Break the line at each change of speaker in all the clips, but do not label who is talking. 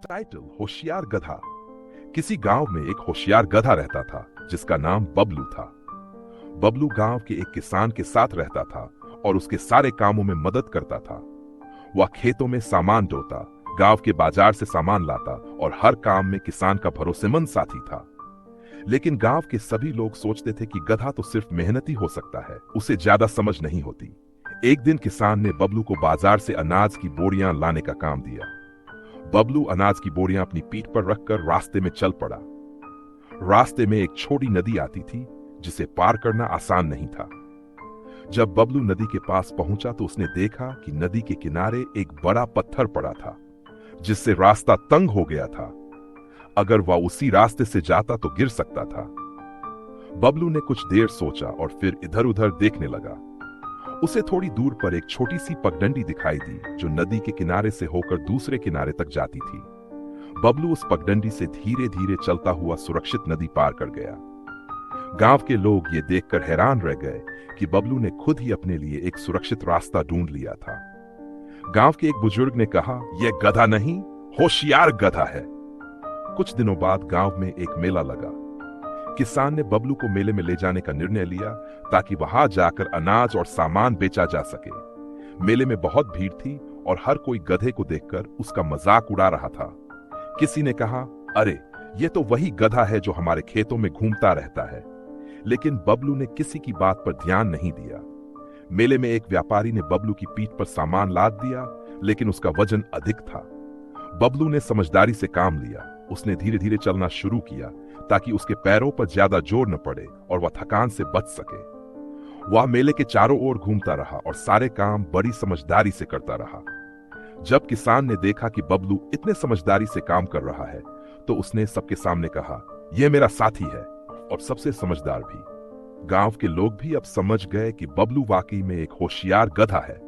Title होशियार गधा। किसी गांव में एक होशियार गधा रहता था जिसका नाम बबलू था। बबलू गांव के एक किसान के साथ रहता था और उसके सारे कामों में मदद करता था। वह खेतों में सामान ढोता, गांव के बाजार से सामान लाता और हर काम में किसान का भरोसेमंद साथी था। लेकिन गांव के सभी लोग सोचते थे कि गधा तो सिर्फ मेहनती हो सकता है, उसे ज्यादा समझ नहीं होती। एक दिन किसान ने बबलू को बाजार से अनाज की बोरियां लाने का काम दिया। बबलू अनाज की बोरियां अपनी पीठ पर रखकर रास्ते में चल पड़ा। रास्ते में एक छोटी नदी आती थी जिसे पार करना आसान नहीं था। जब बबलू नदी के पास पहुंचा तो उसने देखा कि नदी के किनारे एक बड़ा पत्थर पड़ा था जिससे रास्ता तंग हो गया था। अगर वह उसी रास्ते से जाता तो गिर सकता था। बबलू ने कुछ देर सोचा और फिर इधर उधर देखने लगा। उसे थोड़ी दूर पर एक छोटी सी पगडंडी दिखाई दी जो नदी के किनारे से होकर दूसरे किनारे तक जाती थी। बबलू उस पगडंडी से धीरे धीरे चलता हुआ सुरक्षित नदी पार कर गया। गांव के लोग ये देखकर हैरान रह गए कि बबलू ने खुद ही अपने लिए एक सुरक्षित रास्ता ढूंढ लिया था। गांव के एक बुजुर्ग ने कहा, यह गधा नहीं, होशियार गधा है। कुछ दिनों बाद गांव में एक मेला लगा। किसान ने बबलू को मेले में ले जाने का निर्णय लिया ताकि वहां जाकर अनाज और सामान बेचा जा सके। मेले में बहुत भीड़ थी और हर कोई गधे को देखकर उसका मजाक उड़ा रहा था। किसी ने कहा, अरे ये तो वही गधा है जो हमारे खेतों में घूमता रहता है। लेकिन बबलू ने किसी की बात पर ध्यान नहीं दिया। मेले में एक व्यापारी ने बबलू की पीठ पर सामान लाद दिया, लेकिन उसका वजन अधिक था। बबलू ने समझदारी से काम लिया। उसने धीरे धीरे चलना शुरू किया ताकि उसके पैरों पर ज्यादा जोर न पड़े और वह थकान से बच सके। वह मेले के चारों ओर घूमता रहा और सारे काम बड़ी समझदारी से करता रहा। जब किसान ने देखा कि बबलू इतने समझदारी से काम कर रहा है तो उसने सबके सामने कहा, यह मेरा साथी है और सबसे समझदार भी। गांव के लोग भी अब समझ गए कि बबलू वाकई में एक होशियार गधा है।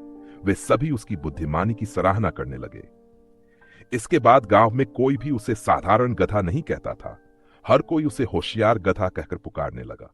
वे सभी उसकी बुद्धिमानी की सराहना करने लगे। इसके बाद गांव में कोई भी उसे साधारण गधा नहीं कहता था। हर कोई उसे होशियार गधा कहकर पुकारने लगा।